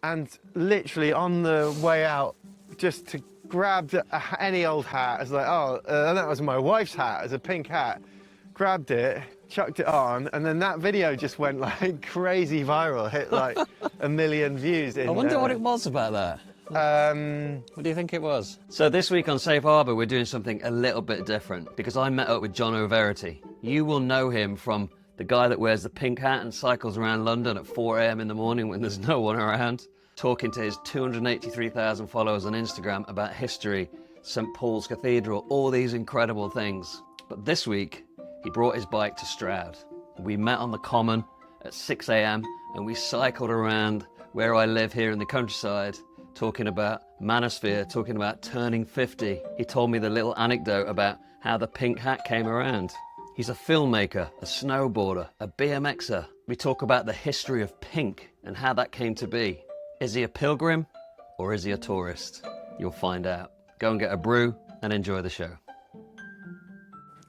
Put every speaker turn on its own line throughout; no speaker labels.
and literally on the way out, just to grab any old hat. I was like, oh, that was my wife's hat. It was a pink hat. Grabbed it, chucked it on, and then that video just went like crazy viral. Hit like 1 million views. I
wonder what it was about that. What do you think it was? So this week on Safe Harbour, we're doing something a little bit different because I met up with Johno Verity. You will know him from the guy that wears the pink hat and cycles around London at 4 a.m. in the morning when there's no one around, talking to his 283,000 followers on Instagram about history, St. Paul's Cathedral, all these incredible things. But this week, he brought his bike to Stroud. We met on the Common at 6 a.m. and we cycled around where I live here in the countryside, talking about manosphere, talking about turning 50. He told me the little anecdote about how the pink hat came around. He's a filmmaker, a snowboarder, a BMXer. We talk about the history of pink and how that came to be. Is he a pilgrim or is he a tourist? You'll find out. Go and get a brew and enjoy the show.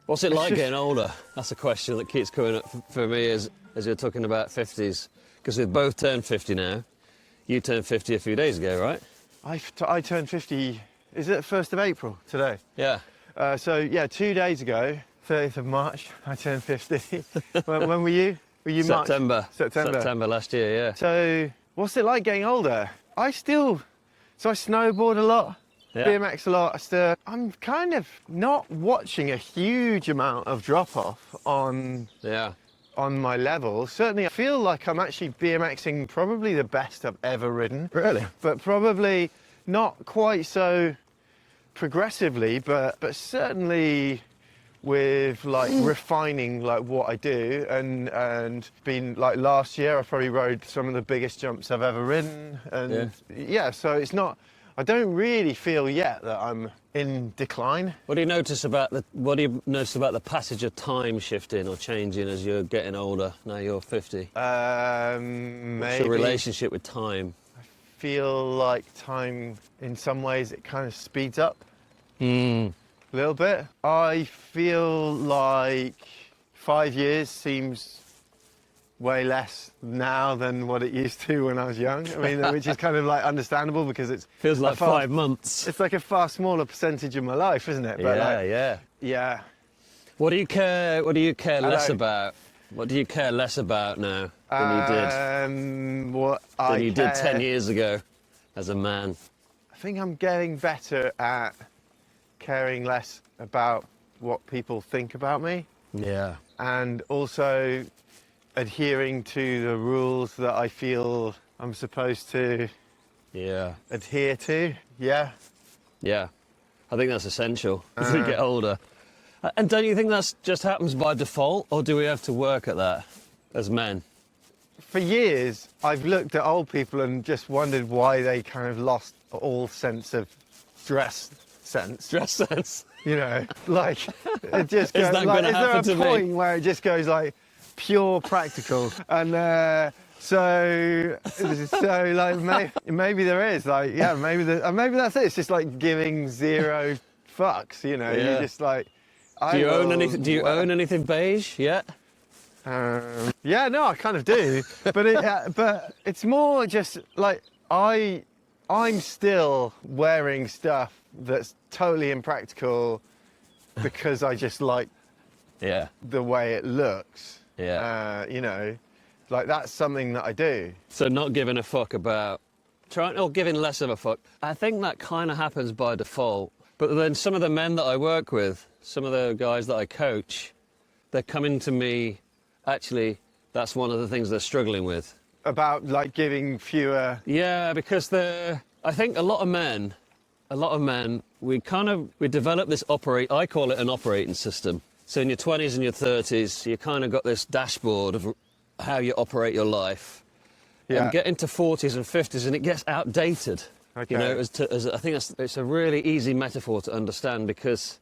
What's it like getting older? That's a question that keeps coming up for me as you're talking about 50s. Because we've both turned 50 now. You turned 50 a few days ago, right?
I turned 50, is it 1st of April today?
Yeah.
So yeah, 2 days ago, 30th of March, I turned 50. when were you? Were you
September.
March? September
Last year, yeah.
So what's it like getting older? I snowboard a lot,
yeah.
BMX a lot. I'm kind of not watching a huge amount of drop-off on my level. Certainly I feel like I'm actually BMXing probably the best I've ever ridden.
Really?
But probably not quite so progressively, but certainly with like refining like what I do and been like last year I probably rode some of the biggest jumps I've ever ridden, and yeah, so it's not, I don't really feel yet that I'm in decline.
What do you notice about the passage of time shifting or changing as you're getting older? Now you're 50.
Maybe.
What's your relationship with time?
I feel like time, in some ways, it kind of speeds up. A little bit. I feel like 5 years seems way less now than what it used to when I was young. I mean, which is kind of like understandable because it
feels like 5 months.
It's like a far smaller percentage of my life, isn't it? But yeah.
What do you care less about? What do you care less about now than you did 10 years ago as a man?
I think I'm getting better at caring less about what people think about me.
Yeah.
And also adhering to the rules that I feel I'm supposed to adhere to. Yeah. I think that's essential as we get older. And don't you think that just happens by default, or do we have to work at that as men? For years, I've looked at old people and just wondered why they kind of lost all sense of dress sense. You know, like, it just goes, like, is there a point where it just goes like pure practical? And so like maybe there is, like, yeah, maybe that's it. It's just like giving zero fucks, you know. You're just like, do you own anything beige yet? Yeah, no, I kind of do, but it's more just like I'm still wearing stuff that's totally impractical because I just like the way it looks. Yeah. You know, like that's something that I do. So not giving a fuck about giving less of a fuck. I think that kind of happens by default. But then some of the men that I work with, some of the guys that I coach, they're coming to me, actually, that's one of the things they're struggling with. About like giving fewer... Yeah, because I think a lot of men, we develop this I call it an operating system. So in your 20s and your 30s, you kind of got this dashboard of how you operate your life. Yeah. And get into 40s and 50s and it gets outdated. Okay. You know, I think it's a really easy metaphor to understand, because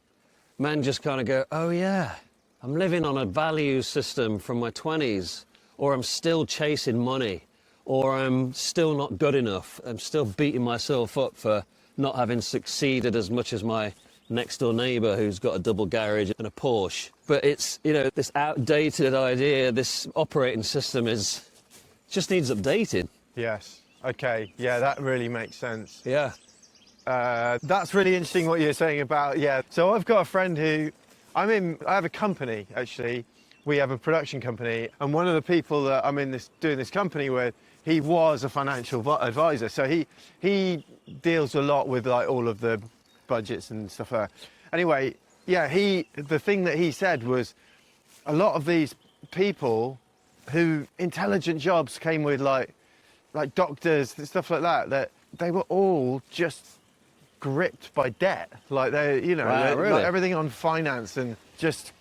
men just kind of go, oh yeah, I'm living on a value system from my 20s, or I'm still chasing money, or I'm still not good enough. I'm still beating myself up for not having succeeded as much as my next door neighbour who's got a double garage and a Porsche. But it's, you know, this outdated idea, this operating system just needs updating. Yes. Okay, yeah, that really makes sense.
Yeah.
That's really interesting what you're saying about, yeah. So I've got a friend who, I have a company, actually. We have a production company, and one of the people that I'm doing this company with, he was a financial advisor. So he deals a lot with like all of the budgets and stuff like that. Anyway, yeah, the thing that he said was a lot of these people who intelligent jobs came with like doctors and stuff like that they were all just gripped by debt. Like
Wow, really?
like everything on finance and just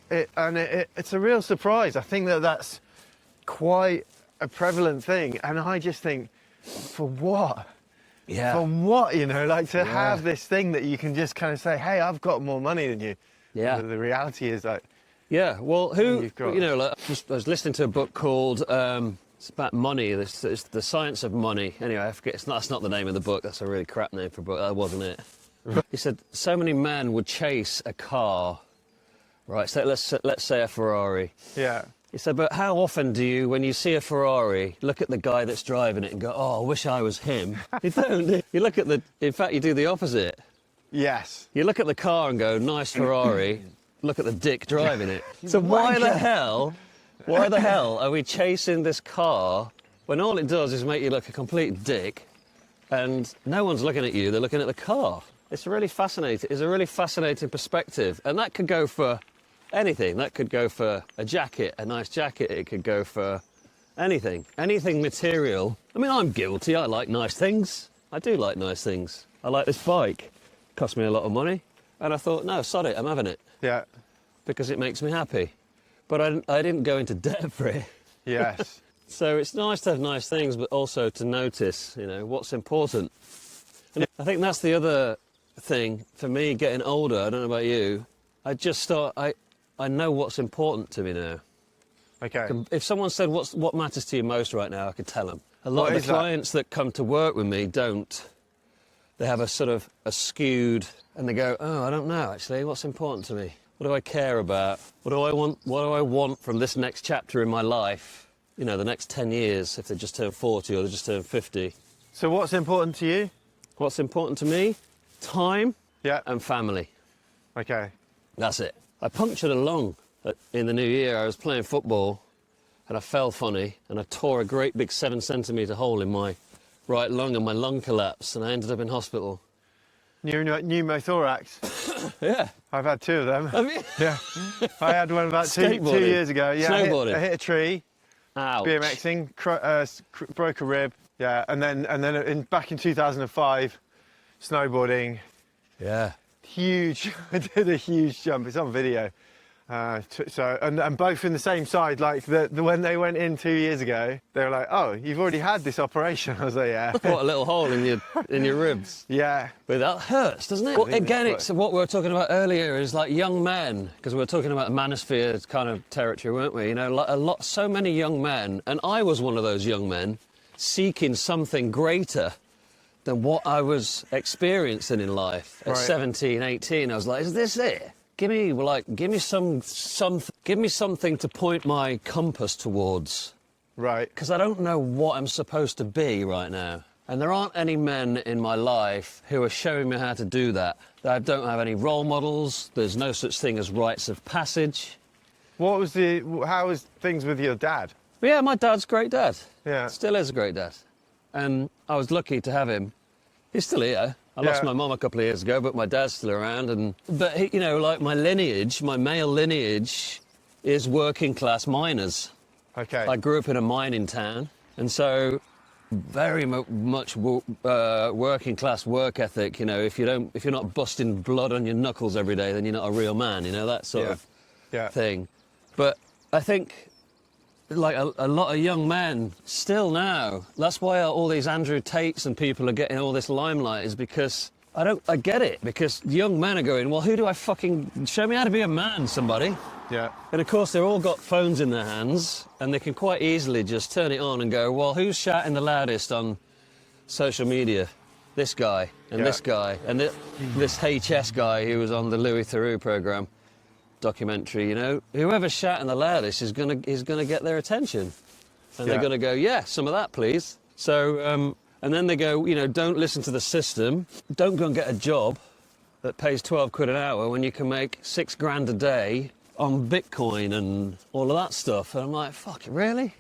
it's a real surprise. I think that's quite a prevalent thing, and I just think, for what?
Yeah.
For what, like to have this thing that you can just kind of say, hey, I've got more money than you.
Yeah.
The reality is like,
Yeah, well,
You've got-
like, I was listening to a book called, it's about money, it's The Science of Money. Anyway, I forget, that's not the name of the book, that's a really crap name for a book, that wasn't it. He said, so many men would chase a car, right, so let's say a Ferrari.
yeah.
He said, but how often do you, when you see a Ferrari, look at the guy that's driving it and go, oh, I wish I was him? You don't. You look at in fact, you do the opposite.
Yes.
You look at the car and go, nice Ferrari. Look at the dick driving it. So why the hell are we chasing this car when all it does is make you look a complete dick and no one's looking at you, they're looking at the car? It's really fascinating. It's a really fascinating perspective. And that could go for anything. That could go for a jacket, a nice jacket. It could go for anything material. I mean, I'm guilty. I like nice things. I do like nice things. I like this bike. It cost me a lot of money. And I thought, no, sod it, I'm having it.
Yeah.
Because it makes me happy. But I didn't go into debt for it.
Yes.
So it's nice to have nice things, but also to notice, what's important. And I think that's the other thing for me getting older. I don't know about you. I know what's important to me now.
Okay.
If someone said, what matters to you most right now, I could tell them. A lot of the clients that come to work with me don't. They have a sort of a skewed, and they go, oh, I don't know, actually, what's important to me? What do I care about? What do I want from this next chapter in my life? The next 10 years, if they just turn 40 or they just turn 50.
So what's important to you?
What's important to me? Time
Yeah.
and family.
Okay.
That's it. I punctured a lung in the new year. I was playing football and I fell funny and I tore a great big 7-centimetre hole in my right lung and my lung collapsed and I ended up in hospital.
Pneumothorax.
Yeah.
I've had 2 of them.
Have you?
Yeah. I had one about 2 years ago. Yeah.
Snowboarding.
I hit a tree.
Ouch.
BMXing, broke a rib. Yeah. And then back in 2005, snowboarding.
Yeah.
Huge. I did a huge jump. It's on video. And both in the same side. Like when they went in 2 years ago, they were like, "Oh, you've already had this operation." I was like, "Yeah."
What a little hole in your ribs.
Yeah.
But that hurts, doesn't it? Well, again, it's what we were talking about earlier is like young men, because we were talking about manosphere kind of territory, weren't we? So many young men, and I was one of those young men seeking something greater than what I was experiencing in life at 17, 18. I was like, is this it? Give me something to point my compass towards.
Right.
Because I don't know what I'm supposed to be right now. And there aren't any men in my life who are showing me how to do that. I don't have any role models. There's no such thing as rites of passage.
How was things with your dad?
But yeah, my dad's a great dad.
Yeah.
Still is a great dad. And I was lucky to have him. He's still here. I lost my mum a couple of years ago, but my dad's still around. But like my male lineage is working class miners.
Okay.
I grew up in a mining town, and so very much working class work ethic. If you're not busting blood on your knuckles every day, then you're not a real man. That sort of thing. But I think, like a lot of young men still now, that's why all these Andrew Tates and people are getting all this limelight, is because I get it, because young men are going, well, who do I show me how to be a man, somebody.
Yeah.
And of course they're all got phones in their hands and they can quite easily just turn it on and go, well, who's shouting the loudest on social media? This guy and this guy and this HS guy who was on the Louis Theroux programme documentary. Whoever's shouting the loudest is gonna get their attention, and they're gonna go, yeah, some of that, please. So, and then they go, you know, don't listen to the system. Don't go and get a job that pays 12 quid an hour when you can make 6 grand a day on Bitcoin and all of that stuff. And I'm like, fuck, really?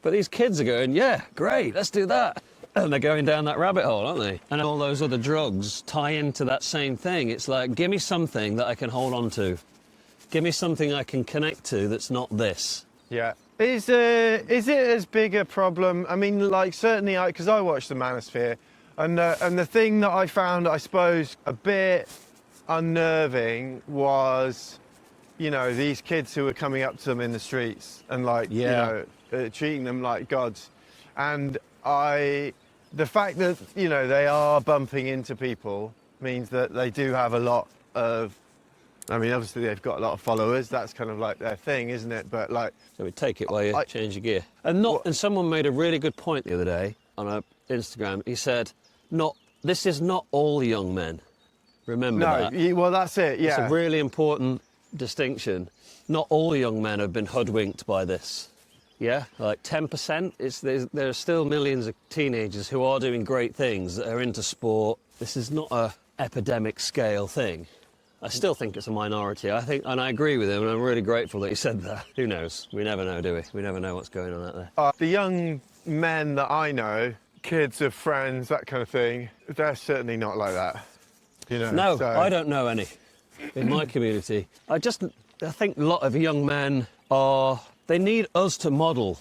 But these kids are going, yeah, great, let's do that. And they're going down that rabbit hole, aren't they? And all those other drugs tie into that same thing. It's like, give me something that I can hold on to. Give me something I can connect to that's not this.
Yeah. Is it as big a problem? I mean, like, certainly, because I watched the Manosphere, and the thing that I found, I suppose, a bit unnerving was, you know, these kids who were coming up to them in the streets and, like, you know, treating them like gods. And the fact that, you know, they are bumping into people means that they do have a lot of, I mean, obviously they've got a lot of followers. That's kind of like their thing, isn't it? But like,
so we take it while you change your gear. And someone made a really good point the other day on our Instagram. He said, this is not all young men. Remember that.
Well, that's it. Yeah,
it's a really important distinction. Not all young men have been hoodwinked by this. Yeah, like 10%. There are still millions of teenagers who are doing great things, that are into sport. This is not a epidemic scale thing. I still think it's a minority. I think, and I agree with him, and I'm really grateful that he said that. Who knows? We never know, do we? We never know what's going on out there.
The young men that I know, kids of friends, that kind of thing, they're certainly not like that. You know?
No, I don't know any in my community. I think a lot of young men they need us to model,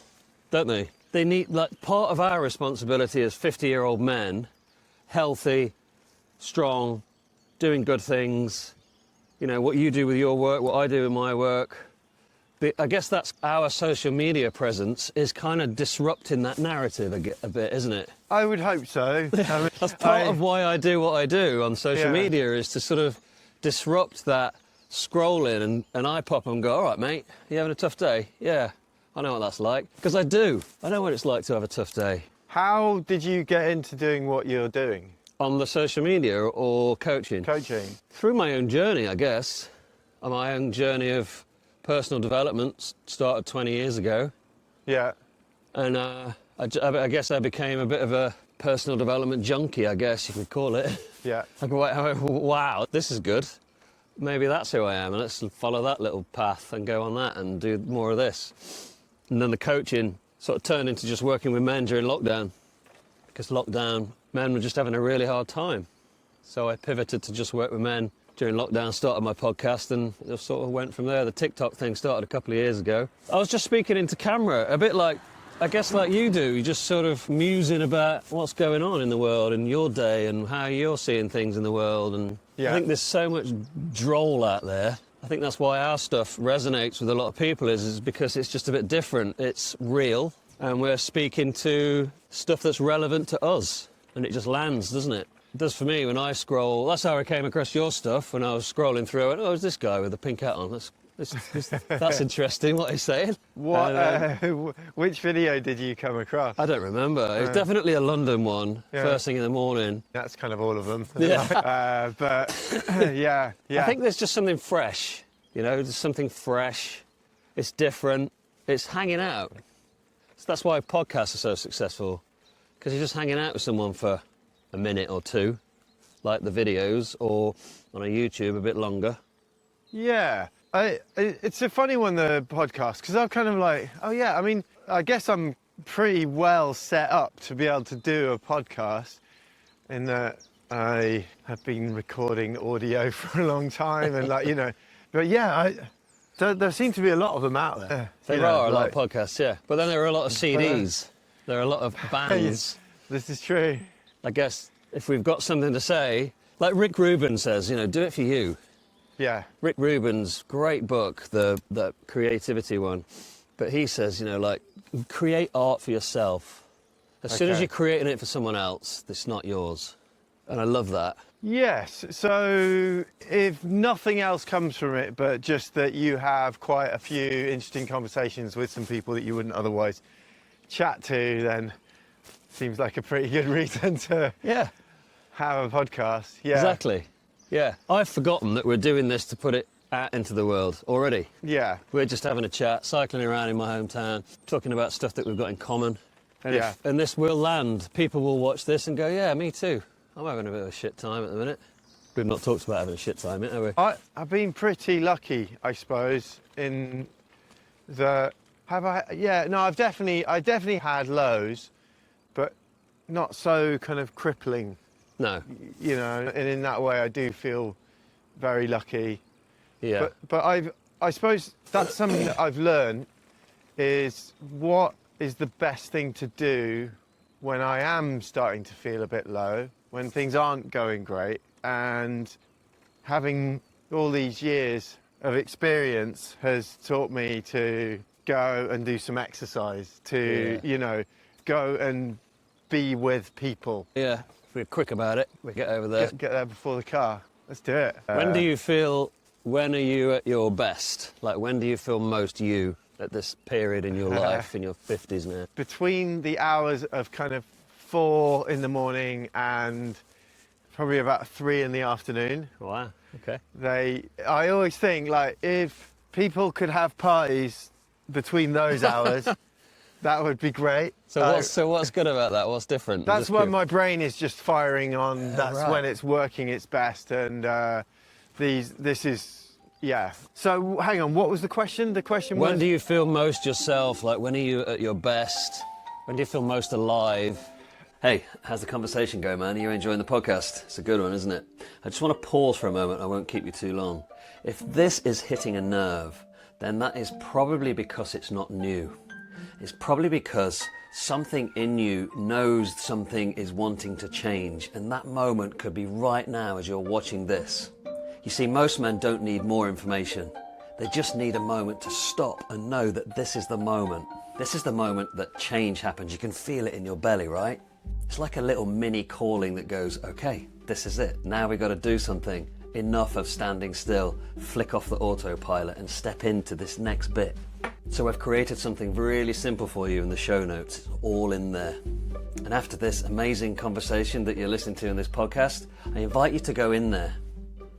don't they? They need, like, part of our responsibility as 50-year-old men, healthy, strong, doing good things. You know, what you do with your work, what I do with my work. I guess that's our social media presence is kind of disrupting that narrative a bit, isn't it?
I would hope so.
That's part of why I do what I do on social media, is to sort of disrupt that scrolling, and I pop and go, all right, mate, you having a tough day? Yeah, I know what that's like. Because I do. I know what it's like to have a tough day.
How did you get into doing what you're doing?
On the social media or coaching? Coaching. Through my own journey, I guess. My own journey of personal development started 20 years ago. Yeah. And I guess I became a bit of a personal development junkie, I guess you could call it. Yeah. I go, wow, this is good. Maybe that's who I am, and let's follow that little path and go on that and do more of this. And then the coaching sort of turned into just working with men during lockdown. Because lockdown, men were just having a really hard time. So I pivoted to just work with men during lockdown, started my podcast, and it sort of went from there. The TikTok thing started a couple of years ago. I was just speaking into camera, a bit like, I guess like you do, you just sort of musing about what's going on in the world and your day and how you're seeing things in the world. And I think there's so much droll out there. I think that's why our stuff resonates with a lot of people is because it's just a bit different. It's real, and we're speaking to stuff that's relevant to us, and it just lands, doesn't it? It does for me when I scroll. That's how I came across your stuff when I was scrolling through it. Oh, it's this guy with the pink hat on. That's interesting what he's saying.
Which video did you come across?
I don't remember. It was definitely a London one, first thing in the morning.
That's kind of all of them.
Yeah.
But yeah.
I think there's just something fresh, you know, there's something fresh. It's different. It's hanging out. So that's why podcasts are so successful, because you're just hanging out with someone for a minute or two, like the videos, or on a YouTube a bit longer.
Yeah. It's a funny one, the podcast, because I'm kind of like, oh yeah, I mean, I guess I'm pretty well set up to be able to do a podcast in that I have been recording audio for a long time and like, you know, but yeah, there seem to be a lot of them out there.
There are a lot of podcasts, yeah. But then there are a lot of CDs. There are a lot of bands.
This is true.
I guess if we've got something to say, like Rick Rubin says, you know, do it for you.
Yeah.
Rick Rubin's great book, the creativity one. But he says, you know, like, create art for yourself. As soon as you're creating it for someone else, it's not yours. And I love that.
Yes. So if nothing else comes from it, but just that you have quite a few interesting conversations with some people that you wouldn't otherwise chat to, then seems like a pretty good reason to have a podcast. Yeah.
Exactly. Yeah. I've forgotten that we're doing this to put it out into the world already.
Yeah.
We're just having a chat, cycling around in my hometown, talking about stuff that we've got in common. And this will land. People will watch this and go, yeah, me too. I'm having a bit of a shit time at the minute. We've not talked about having a shit time yet, have we?
I've been pretty lucky, I suppose, in the... Have I? Yeah, no, I definitely had lows, but not so kind of crippling.
No.
You know, and in that way I do feel very lucky.
Yeah.
But I suppose that's something that I've learned is what is the best thing to do when I am starting to feel a bit low, when things aren't going great, and having all these years of experience has taught me to go and do some exercise, to, you know, go and be with people.
Yeah, if we're quick about it, we get over there.
Get there before the car. Let's do it.
When are you at your best? Like, when do you feel most you at this period in your life, in your 50s now?
Between the hours of kind of 4 in the morning and probably about 3 in the afternoon.
Wow, okay.
I always think, like, if people could have parties between those hours, that would be great.
So what's good about that? What's different?
That's when my brain is just firing on. That's when it's working its best. And this is, yeah. So hang on, what was the question? The question was...
When do you feel most yourself? Like, when are you at your best? When do you feel most alive? Hey, how's the conversation going, man? Are you enjoying the podcast? It's a good one, isn't it? I just want to pause for a moment. I won't keep you too long. If this is hitting a nerve, then that is probably because it's not new. It's probably because something in you knows something is wanting to change, and that moment could be right now as you're watching this. You see, most men don't need more information. They just need a moment to stop and know that this is the moment. This is the moment that change happens. You can feel it in your belly, right? It's like a little mini calling that goes, okay, this is it. Now we got to do something. Enough of standing still, flick off the autopilot and step into this next bit. So I've created something really simple for you in the show notes. It's all in there. And after this amazing conversation that you're listening to in this podcast, I invite you to go in there.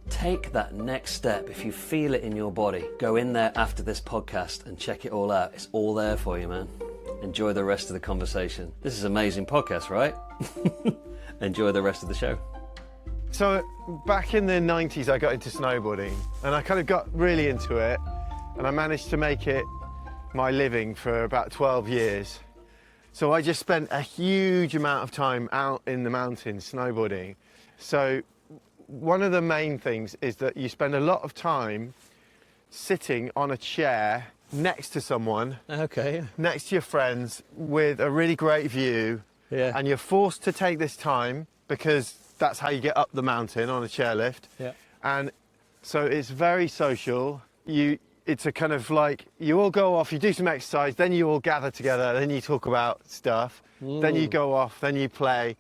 Take that next step. If you feel it in your body, go in there after this podcast and check it all out. It's all there for you, man. Enjoy the rest of the conversation. This is an amazing podcast, right? Enjoy the rest of the show.
So back in the 90s, I got into snowboarding, and I kind of got really into it, and I managed to make it my living for about 12 years. So I just spent a huge amount of time out in the mountains snowboarding. So one of the main things is that you spend a lot of time sitting on a chair next to someone, next to your friends, with a really great view, and you're forced to take this time because that's how you get up the mountain on a chairlift. And so it's very social. It's a kind of like, you all go off, you do some exercise, then you all gather together, then you talk about stuff, then you go off, then you play.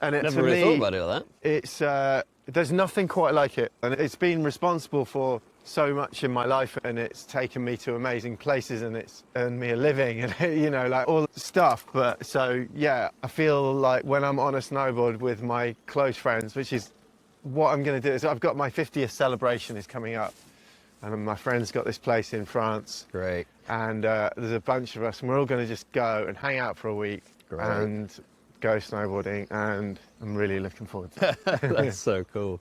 And
Never really thought about it like that.
It's there's nothing quite like it, and it's been responsible for so much in my life, and it's taken me to amazing places, and it's earned me a living, and you know, like all the stuff. But so yeah, I feel like when I'm on a snowboard with my close friends, which is what I'm going to do, is I've got my 50th celebration is coming up, and my friend's got this place in France.
Great.
And there's a bunch of us, and we're all going to just go and hang out for a week.
Great.
And go snowboarding, and I'm really looking forward to it.
That's so cool.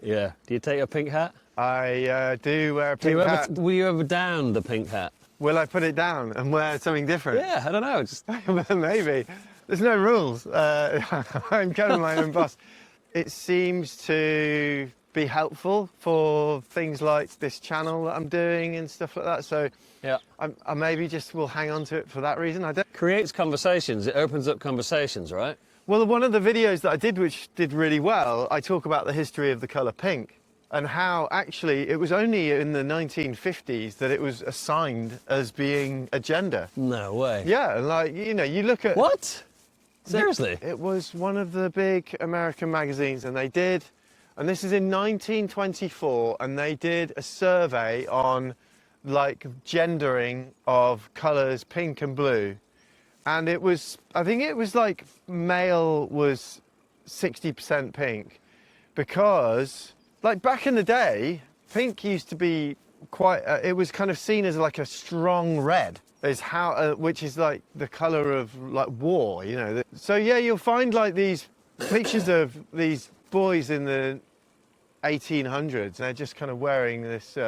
Yeah. Do you take a pink hat?
I do wear a pink hat.
Will you ever down the pink hat?
Will I put it down and wear something different?
Yeah, I don't know. Just...
Maybe. There's no rules. I'm kind of my own boss. It seems to be helpful for things like this channel that I'm doing and stuff like that. So yeah, I maybe just will hang on to it for that reason.
Creates conversations. It opens up conversations, right?
Well, one of the videos that I did, which did really well, I talk about the history of the colour pink and how actually it was only in the 1950s that it was assigned as being a gender.
No way.
Yeah, like, you know, you look at...
What? Seriously?
It was one of the big American magazines, and they did, and this is in 1924, and they did a survey on like gendering of colours pink and blue, and it was, I think it was like male was 60% pink, because like back in the day pink used to be quite it was kind of seen as like a strong red. is how, which is like the colour of like war, you know. So yeah, you'll find like these pictures of these boys in the 1800s. They're just kind of wearing this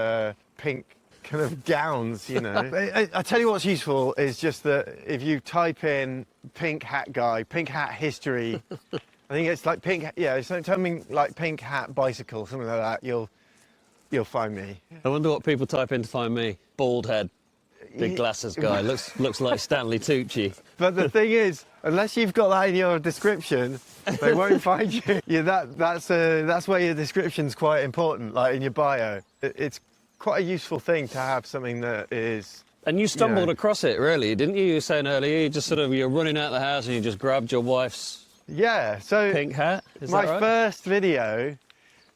pink kind of gowns, you know. I tell you what's useful is just that if you type in pink hat guy, pink hat history, I think it's like pink, yeah, something like pink hat bicycle, something like that, you'll find me.
I wonder what people type in to find me. Bald head, big glasses guy, looks like Stanley Tucci.
But the thing is, unless you've got that in your description, they won't find you. Yeah, that's where your description's quite important, like in your bio. It's quite a useful thing to have something that is...
And you stumbled across it, really, didn't you? You were saying earlier, you just you're running out of the house and you just grabbed your wife's pink hat. Is
my
that right?
first video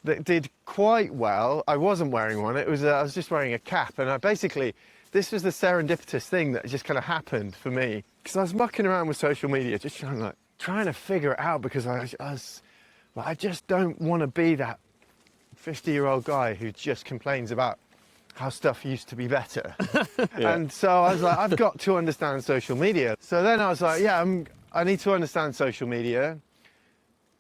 that did quite well, I wasn't wearing one. It was I was just wearing a cap, and this was the serendipitous thing that just kind of happened for me, because I was mucking around with social media, just trying to figure it out, because I just don't want to be that 50-year-old guy who just complains about how stuff used to be better.
Yeah.
And so I was like, I've got to understand social media. So then I was like, yeah, I need to understand social media.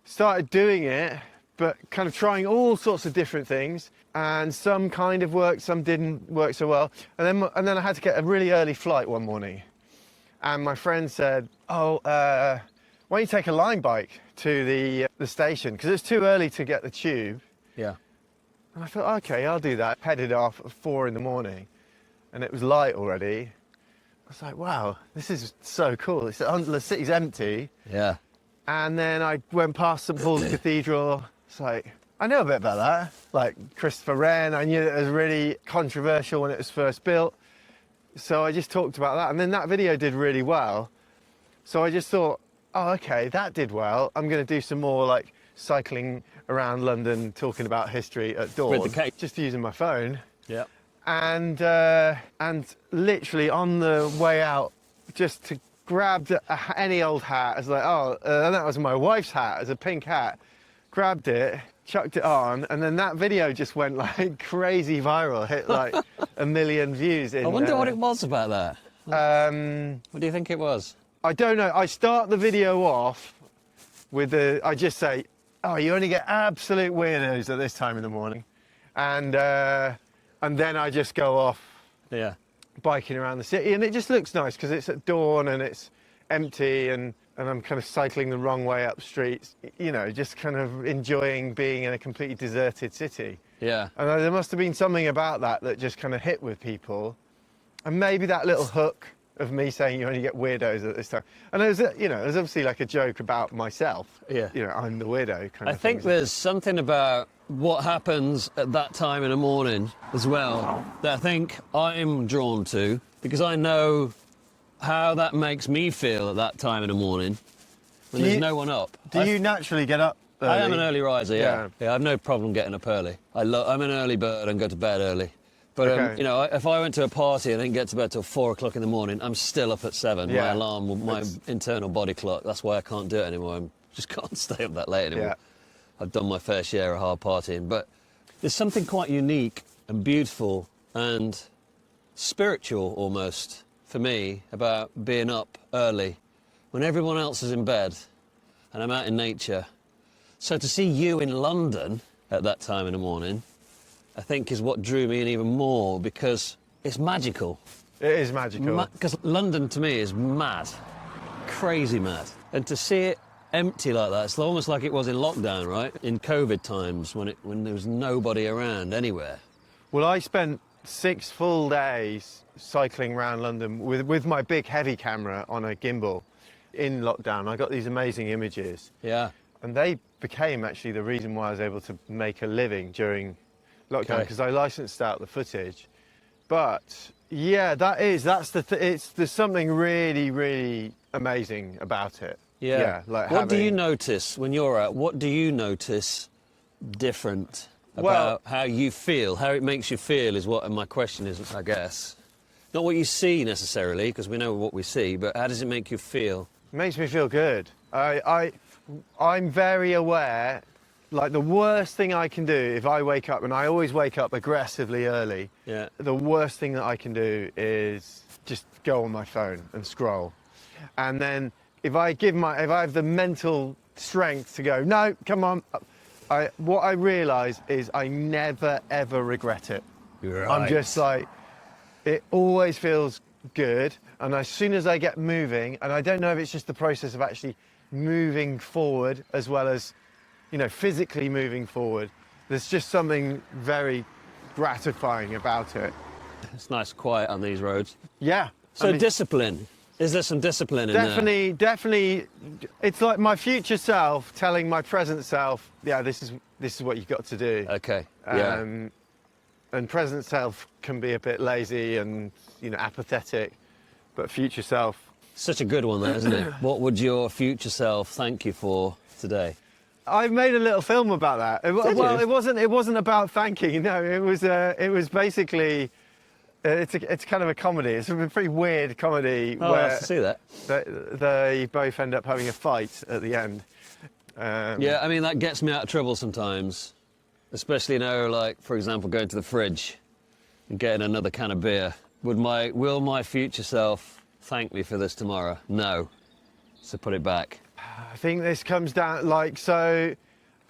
Started doing it, but kind of trying all sorts of different things, and some kind of worked, some didn't work so well. And then I had to get a really early flight one morning, and my friend said, oh, why don't you take a line bike to the station, because it's too early to get the tube.
Yeah.
And I thought, okay, I'll do that. Headed off at 4 in the morning, and it was light already. I was like, wow, this is so cool. The city's empty.
Yeah.
And then I went past St Paul's Cathedral. It's like, I know a bit about that. Like Christopher Wren, I knew it was really controversial when it was first built. So I just talked about that. And then that video did really well. So I just thought, oh, okay, that did well. I'm going to do some more like cycling around London, talking about history at dawn.
With the cake.
Just using my phone.
Yeah.
And literally on the way out, just to grabbed any old hat. I was like, oh, and that was my wife's hat, as a pink hat. Grabbed it, chucked it on, and then that video just went like crazy viral, hit like 1 million views.
I wonder what it was about that. What do you think it was?
I don't know. I start the video off with I just say, oh, you only get absolute weirdos at this time in the morning. And then I just go off.
Yeah.
Biking around the city, and it just looks nice because it's at dawn and it's empty, and I'm kind of cycling the wrong way up streets, you know, just kind of enjoying being in a completely deserted city.
Yeah.
And there must have been something about that just kind of hit with people, and maybe that little hook of me saying you only get weirdos at this time. And it was, you know, it was obviously like a joke about myself.
Yeah.
You know, I'm the weirdo kind of
I think there's something about what happens at that time in the morning as well that I think I'm drawn to, because I know how that makes me feel at that time in the morning when there's no one up.
Do you naturally get up early?
I am an early riser, yeah.
Yeah.
I have no problem getting up early. I'm an early bird and go to bed early. But,
Okay.
you know, if I went to a party and didn't get to bed till 4 o'clock in the morning, I'm still up at 7. My
Yeah.
alarm, my internal body clock, that's why I can't do it anymore. I just can't stay up that late anymore.
Yeah.
I've done my fair share of hard partying. But there's something quite unique and beautiful and spiritual almost for me about being up early when everyone else is in bed and I'm out in nature. So to see you in London at that time in the morning, I think is what drew me in even more, because it's magical.
It is magical.
Because London to me is mad, crazy mad. And to see it empty like that, it's almost like it was in lockdown, right? In COVID times when there was nobody around anywhere.
Well, I spent 6 full days cycling around London with my big heavy camera on a gimbal in lockdown. I got these amazing images.
Yeah.
And they became actually the reason why I was able to make a living during lockdown, because I licensed out the footage. But yeah, there's something really, really amazing about it.
Yeah.
Like
what do you notice when you're out? What do you notice different about how you feel? How it makes you feel is what my question is, I guess. Not what you see necessarily, because we know what we see, but how does it make you feel?
It makes me feel good. I'm very aware Like the worst thing I can do if I wake up, and I always wake up aggressively early.
Yeah.
The worst thing that I can do is just go on my phone and scroll. And then if I have the mental strength to go, no, come on. What I realise is I never ever regret it.
Right.
I'm just like, it always feels good. And as soon as I get moving, and I don't know if it's just the process of actually moving forward as well as, you know, physically moving forward, there's just something very gratifying about it.
It's nice quiet on these roads.
Yeah.
So
I mean,
discipline. Is there some discipline in there?
Definitely. It's like my future self telling my present self, yeah, this is what you've got to do.
Okay. Yeah.
And present self can be a bit lazy and, you know, apathetic, but future self.
Such a good one, that, isn't it? What would your future self thank you for today?
I made a little film about that.
Did you?
It wasn't about thanking. No, it was basically. It's kind of a comedy. It's a pretty weird comedy
Oh,
where
I see that.
they both end up having a fight at the end.
Yeah, I mean, that gets me out of trouble sometimes. Especially, you know, like, for example, going to the fridge and getting another can of beer. Will my future self thank me for this tomorrow? No. So put it back.
I think this comes down, like, so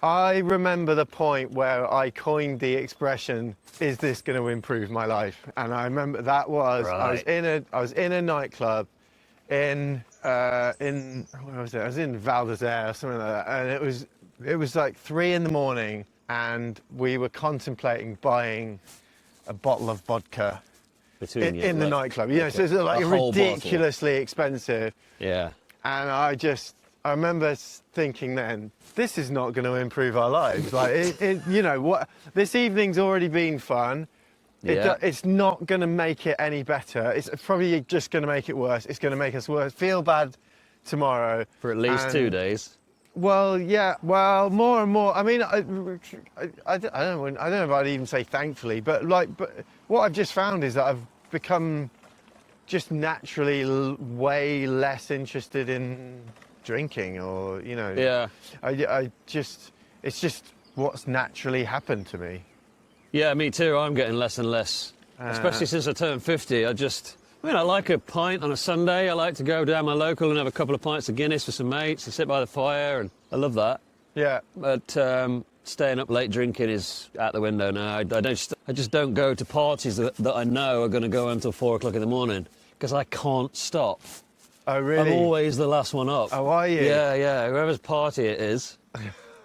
I remember the point where I coined the expression, is this going to improve my life? And I remember that was,
Right.
I was in a nightclub where was it? I was in Val d'Isere or something like that. And it was like 3 a.m. and we were contemplating buying a bottle of vodka in the nightclub. You know, so it's like ridiculously expensive.
Yeah.
And I remember thinking then, this is not going to improve our lives. Like, you know, what? This evening's already been fun.
Yeah.
It's not going to make it any better. It's probably just going to make it worse. It's going to make us feel bad tomorrow.
For at least 2 days.
Well, yeah. Well, more and more. I mean, I don't know if I'd even say thankfully, but what I've just found is that I've become just naturally way less interested in drinking, or, you know.
Yeah.
It's just what's naturally happened to me.
Yeah, me too. I'm getting less and less. Especially since I turned 50. I like a pint on a Sunday. I like to go down my local and have a couple of pints of Guinness with some mates and sit by the fire, and I love that.
Yeah.
But staying up late drinking is out the window now. I just don't go to parties that I know are going to go until 4 o'clock in the morning, because I can't stop.
Oh, really?
I'm always the last one up.
Oh, are you?
Yeah. Whoever's party it is,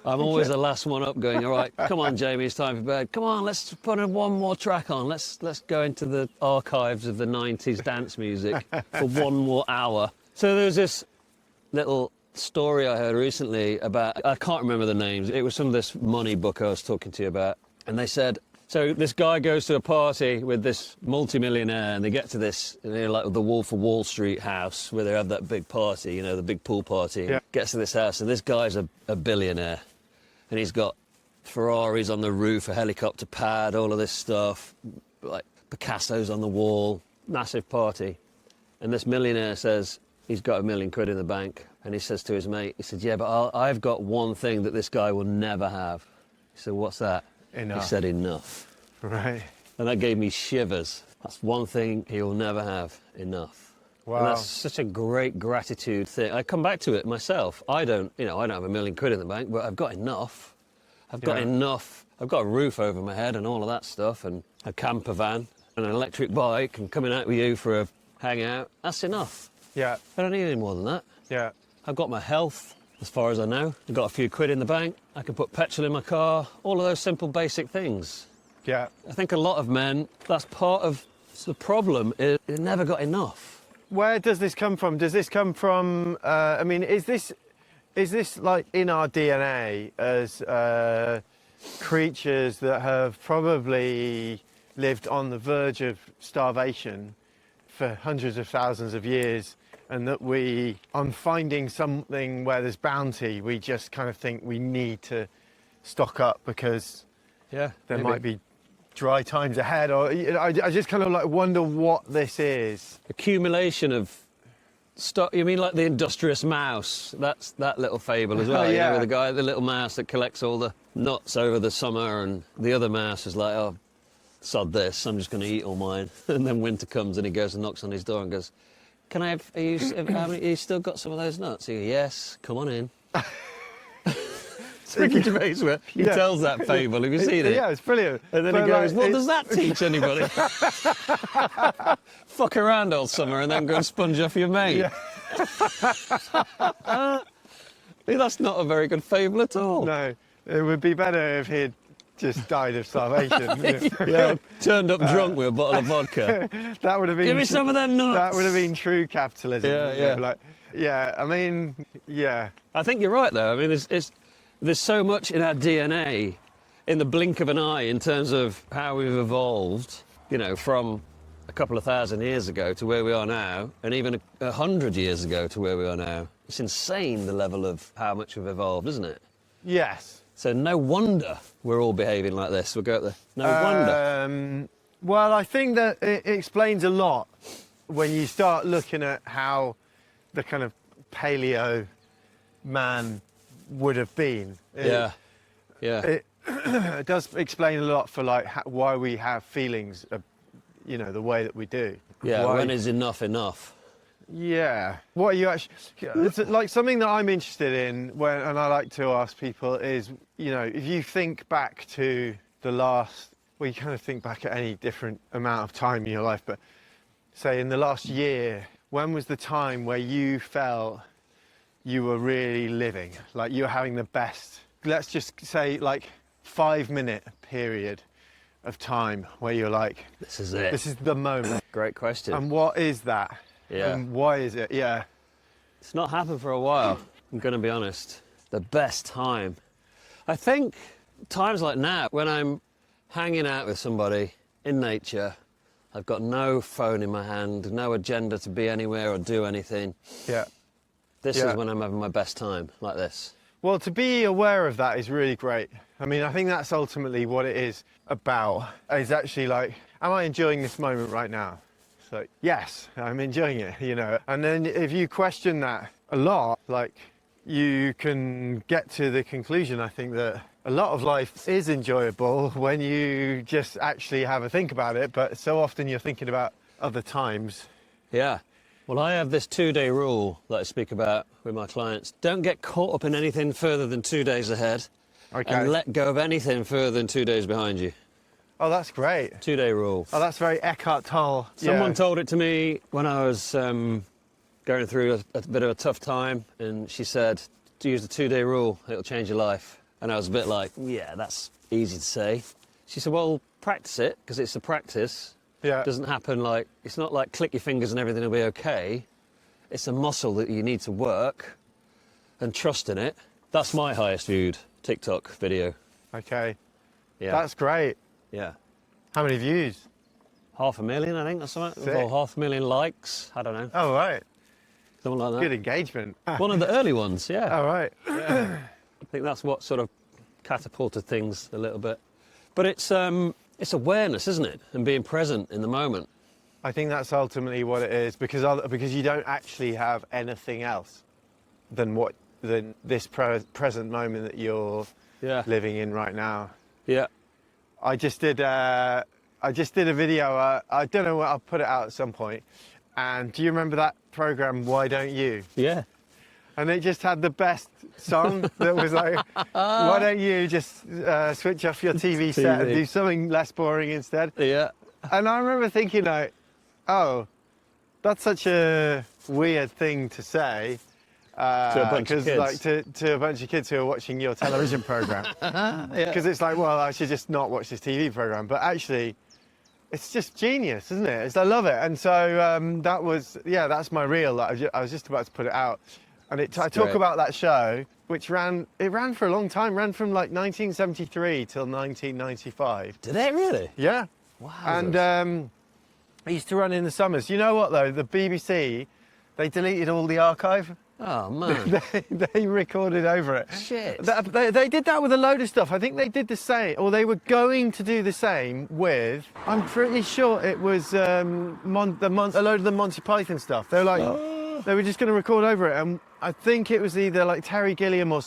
I'm always the last one up going, all right, come on, Jamie, it's time for bed. Come on, let's put one more track on. Let's go into the archives of the 90s dance music for one more hour. So there was this little story I heard recently about, I can't remember the names. It was some of this money book I was talking to you about. And they said, so this guy goes to a party with this multimillionaire, and they get to this, you know, like the Wolf of Wall Street house where they have that big party, you know, the big pool party.
Yeah.
Gets to this house, and this guy's a billionaire, and he's got Ferraris on the roof, a helicopter pad, all of this stuff, like Picasso's on the wall, massive party. And this millionaire says he's got £1 million in the bank, and he says to his mate, he said, yeah, but I've got one thing that this guy will never have. He said, what's that?
Enough.
He said, enough.
Right.
And that gave me shivers. That's one thing he'll never have, enough.
Wow.
And that's such a great gratitude thing. I come back to it myself. I don't have £1 million in the bank, but I've got enough. I've got enough. I've got a roof over my head and all of that stuff, and a camper van and an electric bike, and coming out with you for a hangout. That's enough.
Yeah.
I don't need any more than that.
Yeah.
I've got my health, as far as I know. I've got a few quid in the bank. I can put petrol in my car. All of those simple, basic things.
Yeah.
I think a lot of men, that's part of the problem, is they never got enough.
Where does this come from? Does this come from, I mean, is this like in our DNA as creatures that have probably lived on the verge of starvation for hundreds of thousands of years, and that we, on finding something where there's bounty, we just kind of think we need to stock up because there might be dry times ahead, or I just kind of like wonder what this is.
Accumulation of Stop. You mean like the industrious mouse? That's that little fable as well.
Oh,
You know,
yeah.
with the guy, the little mouse that collects all the nuts over the summer, and the other mouse is like, oh, sod this, I'm just going to eat all mine. And then winter comes and he goes and knocks on his door and goes, can I have, you still got some of those nuts? He goes, yes, come on in. It's Ricky Gervais where he tells that fable. Have you seen it?
Yeah, it's brilliant.
And then he goes, what does that teach anybody? Fuck around all summer and then go and sponge off your mate.
Yeah.
That's not a very good fable at all.
No, it would be better if he'd just died of starvation.
Yeah, turned up drunk with a bottle of vodka.
That would have been.
Give me some of them nuts.
That would have been true capitalism.
Yeah,
you know,
yeah.
Like, yeah, I mean, yeah.
I think you're right, though. I mean, there's so much in our DNA in the blink of an eye in terms of how we've evolved, you know, from a couple of thousand years ago to where we are now, and even 100 years ago to where we are now. It's insane, the level of how much we've evolved, isn't it?
Yes.
So no wonder we're all behaving like this. We'll go up there. No wonder.
Well, I think that it explains a lot when you start looking at how the kind of paleo man would have been.
Yeah.
It does explain a lot for like why we have feelings, you know, the way that we do.
Yeah,
Why-
when is enough enough?
Yeah. What are you actually? It's like something that I'm interested in and I like to ask people is, you know, if you think back to the last, well, you kind of think back at any different amount of time in your life, but say in the last year, when was the time where you felt you were really living, like you were having the best? Let's just say like 5-minute period of time where you're like,
This is it.
this is the moment.
Great question.
And what is that?
Yeah.
And why is it? Yeah.
It's not happened for a while, I'm going to be honest. The best time. I think times like now, when I'm hanging out with somebody in nature, I've got no phone in my hand, no agenda to be anywhere or do anything.
Yeah.
This
Yeah.
is when I'm having my best time, like this.
Well, to be aware of that is really great. I mean, I think that's ultimately what it is about, is actually like, am I enjoying this moment right now? It's like, yes, I'm enjoying it, you know. And then if you question that a lot, like, you can get to the conclusion, I think, that a lot of life is enjoyable when you just actually have a think about it, but so often you're thinking about other times.
Yeah. Well, I have this 2-day rule that I speak about with my clients. Don't get caught up in anything further than 2 days ahead.
Okay.
And let go of anything further than 2 days behind you.
Oh, that's great.
2-day rule.
Oh, that's very Eckhart Tolle.
Someone
Yeah.
told it to me when I was going through a bit of a tough time, and she said, to use the 2-day rule, it'll change your life. And I was a bit like, yeah, that's easy to say. She said, well, practice it, because it's a practice.
Yeah.
It doesn't happen like, it's not like click your fingers and everything will be okay. It's a muscle that you need to work and trust in it. That's my highest viewed TikTok video.
Okay.
Yeah.
That's great.
Yeah.
How many views?
500,000, I think, or something.
Sick.
Or 500,000 likes. I don't know.
Oh, right.
Something like that.
Good engagement.
One of the early ones, yeah.
Oh, right.
I think that's what sort of catapulted things a little bit. But it's awareness, isn't it? And being present in the moment.
I think that's ultimately what it is, because you don't actually have anything else than this present moment that you're
Yeah.
living in right now.
Yeah.
I just did a video. I don't know. I'll put it out at some point. And do you remember that program, Why Don't You?
Yeah.
And it just had the best song that was like, why don't you just switch off your TV set and do something less boring instead?
Yeah.
And I remember thinking like, oh, that's such a weird thing to say.
To a bunch of kids.
Like to a bunch of kids who are watching your television program. Because it's like, well, I should just not watch this TV program. But actually, it's just genius, isn't it? I love it. And so that's my reel. I was just about to put it out. And I talk
great.
about that show, which ran for a long time, ran from like 1973 till 1995.
Did it really?
Yeah.
Wow.
And I used to run in the summers. You know what though? The BBC, they deleted all the archive.
Oh, man.
They recorded over it.
Shit.
They did that with a load of stuff. I think they did the same, or they were going to do the same with, I'm pretty sure it was a load of the Monty Python stuff. They were like, They were just going to record over it, and I think it was either like Terry Gilliam or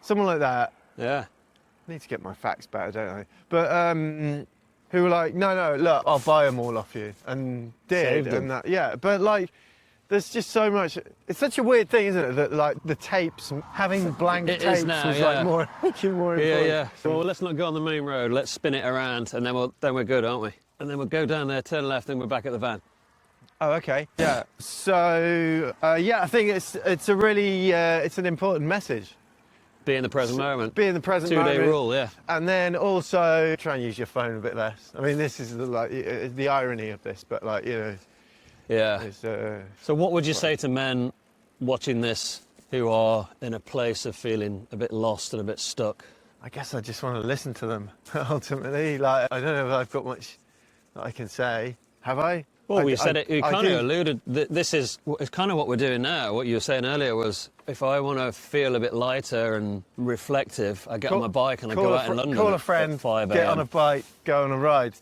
someone like that.
Yeah.
I need to get my facts better, don't I? But who were like, no, look, I'll buy them all off you, and did,
Saved them.
and that, yeah. But like, there's just so much. It's such a weird thing, isn't it? That like the tapes, having blank
It
tapes
is now,
was
yeah.
like more important.
Yeah. Well, let's not go on the main road. Let's spin it around, and then we're good, aren't we? And then we'll go down there, turn left, and we're back at the van.
Oh, okay. Yeah. So yeah, I think it's a really it's an important message.
Be in the present moment.
Be in the present moment.
2-day rule, yeah.
And then also try and use your phone a bit less. I mean, this is the irony of this, but like, you know.
Yeah.
It's,
So what would you say to men watching this who are in a place of feeling a bit lost and a bit stuck?
I guess I just want to listen to them, ultimately. Like, I don't know if I've got much that I can say. Have I?
Well, you said it, you kind
do.
of alluded, this is it's kind of what we're doing now. What you were saying earlier was, if I want to feel a bit lighter and reflective, I get on my bike and I go out in London
Call a
at
friend,
5
get on a bike, go on a ride.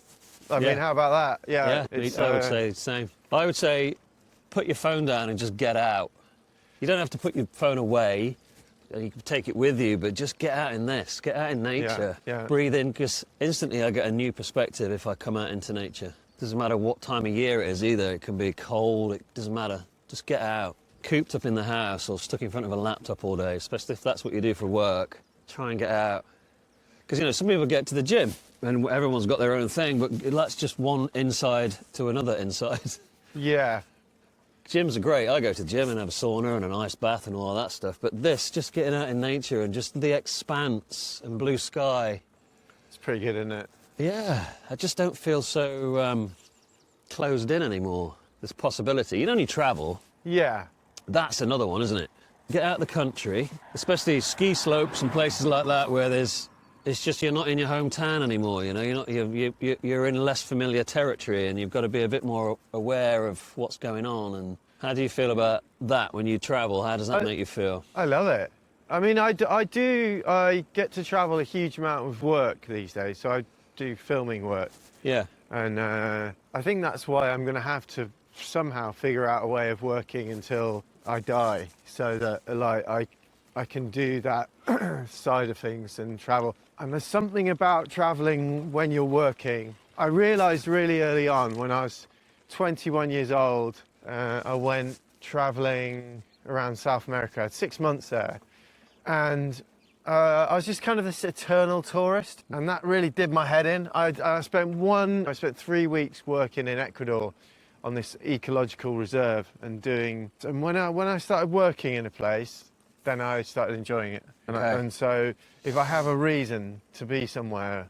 I
Yeah.
mean, how about that?
Yeah,
it's,
I would say the same. I would say, put your phone down and just get out. You don't have to put your phone away. You can take it with you, but just get out in this. Get out in nature.
Yeah.
Breathe in, because instantly I get a new perspective if I come out into nature. Doesn't matter what time of year it is either. It can be cold, it doesn't matter. Just get out. Cooped up in the house or stuck in front of a laptop all day, especially if that's what you do for work, try and get out. Because, you know, some people get to the gym and everyone's got their own thing, but that's just one inside to another inside.
Yeah.
Gyms are great. I go to the gym and have a sauna and an ice bath and all that stuff. But this, just getting out in nature and just the expanse and blue sky.
It's pretty good, isn't it?
Yeah, I just don't feel so closed in anymore. There's possibility. You only travel.
Yeah.
That's another one, isn't it? Get out the country, especially ski slopes and places like that where it's just you're not in your hometown anymore. You know, you're in less familiar territory, and you've got to be a bit more aware of what's going on. And how do you feel about that when you travel? How does that make you feel?
I love it. I mean, I get to travel a huge amount of work these days, so I do filming work.
Yeah.
And I think that's why I'm going to have to somehow figure out a way of working until I die, so that like I can do that side of things and travel. And there's something about traveling when you're working. I realized really early on, when I was 21 years old, I went traveling around South America. I had 6 months there, and I was just kind of this eternal tourist, and that really did my head in. I spent 3 weeks working in Ecuador on this ecological reserve and when I started working in a place, then I started enjoying it. And so if I have a reason to be somewhere,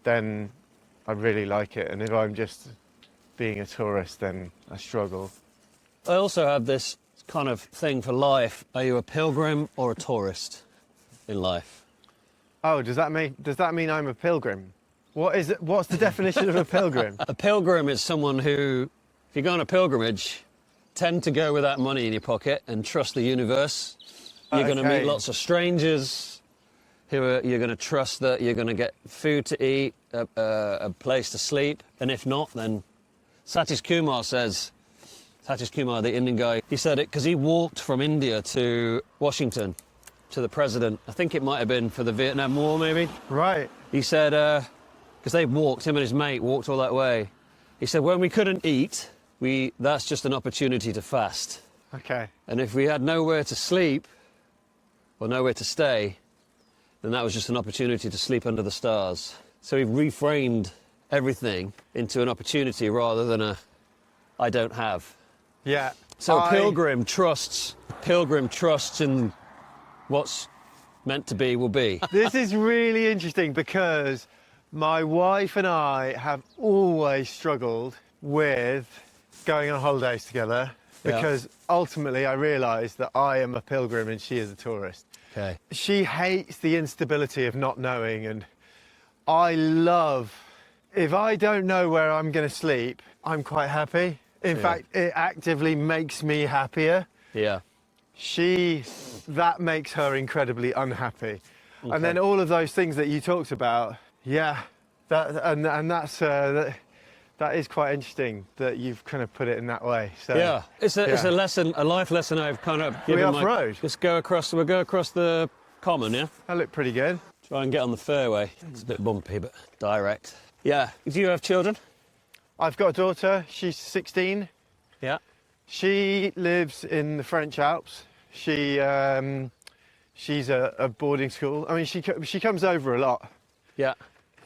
then I really like it. And if I'm just being a tourist, then I struggle.
I also have this kind of thing for life. Are you a pilgrim or a tourist in life?
Oh, does that mean I'm a pilgrim? What's the definition of a pilgrim?
A pilgrim is someone who, if you go on a pilgrimage, tend to go without money in your pocket and trust the universe. You're going to meet lots of strangers you're going to trust that you're going to get food to eat, a place to sleep. And if not, then Satish Kumar, the Indian guy, he said it because he walked from India to Washington to the president. I think it might have been for the Vietnam War, maybe.
Right.
He said, because him and his mate walked all that way. He said, when we couldn't eat, that's just an opportunity to fast.
Okay.
And if we had nowhere to sleep or nowhere to stay, then that was just an opportunity to sleep under the stars. So he reframed everything into an opportunity rather than I don't have.
Yeah.
So a pilgrim trusts in what's meant to be will be.
This is really interesting because my wife and I have always struggled with going on holidays together, because ultimately I realised that I am a pilgrim and she is a tourist.
Okay.
She hates the instability of not knowing, and I love, if I don't know where I'm going to sleep, I'm quite happy. In fact, it actively makes me happier.
Yeah.
That makes her incredibly unhappy. Okay. And then all of those things that you talked about, that's That is quite interesting that you've kind of put it in that way. So
Yeah, it's a lesson, a life lesson I've kind of given.
Are we off-road?
Just go across. We'll go across the common, yeah.
That looked pretty good.
Try and get on the fairway. It's a bit bumpy, but direct. Yeah. Do you have children?
I've got a daughter. She's 16.
Yeah.
She lives in the French Alps. She's a boarding school. I mean, she comes over a lot.
Yeah.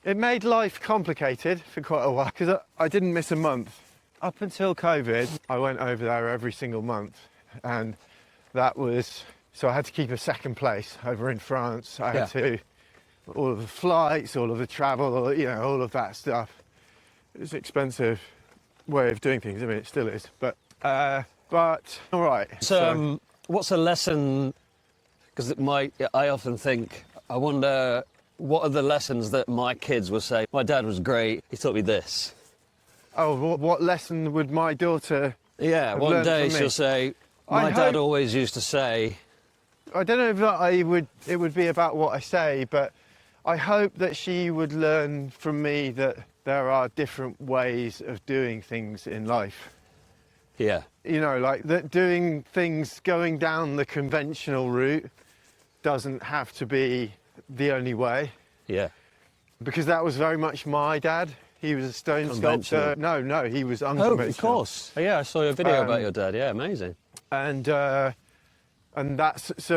It made life complicated for quite a while because I didn't miss a month. Up until COVID, I went over there every single month, and that was so I had to keep a second place over in France. I had to all of the flights, all of the travel, all of that stuff. It was an expensive way of doing things. I mean, it still is, but all right.
So, what's a lesson? Because I often think, I wonder, what are the lessons that my kids will say? My dad was great. He taught me this.
Oh, what lesson would my daughter?
Yeah, one day she'll say, my dad always used to say.
I don't know if it would be about what I say, but I hope that she would learn from me that there are different ways of doing things in life.
Yeah.
Like that doing things going down the conventional route doesn't have to be the only way.
Yeah.
Because that was very much my dad. He was a stone sculptor. No, he was unconventional.
Oh, of course. Yeah, I saw a video about your dad. Yeah, amazing.
And that's so.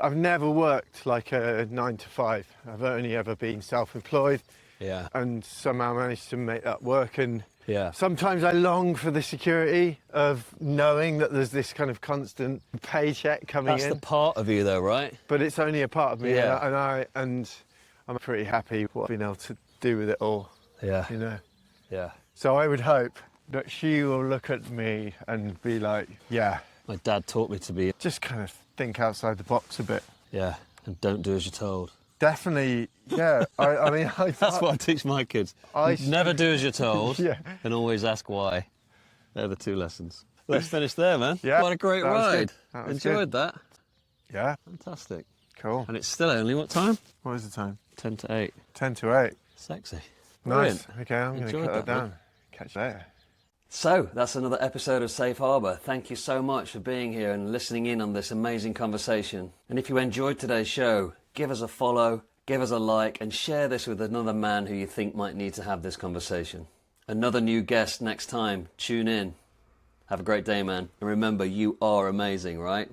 I've never worked like a 9 to 5. I've only ever been self-employed.
Yeah.
And somehow managed to make that work. And
yeah.
Sometimes I long for the security of knowing that there's this kind of constant paycheck coming in.
That's the part of you, though, right?
But it's only a part of me.
Yeah.
And I'm pretty happy what I've been able to do with it all.
Yeah.
Yeah. So I would hope that she will look at me and be like, yeah.
My dad taught me to be.
Just kind of think outside the box a bit.
Yeah. And don't do as you're told.
Definitely, yeah. I mean,
that's what I teach my kids. Never do as you're told. Yeah. And always ask why. They're the two lessons. Let's finish there, man.
Yeah.
What a great ride. Enjoyed that.
Yeah.
Fantastic.
Cool.
And it's still only what time?
What is the time?
10 to 8.
10 to 8.
Sexy.
Nice. Okay, I'm going to cut that down.
Man.
Catch you later.
So, that's another episode of Safe Harbour. Thank you so much for being here and listening in on this amazing conversation. And if you enjoyed today's show, give us a follow, give us a like, and share this with another man who you think might need to have this conversation. Another new guest next time. Tune in. Have a great day, man. And remember, you are amazing, right?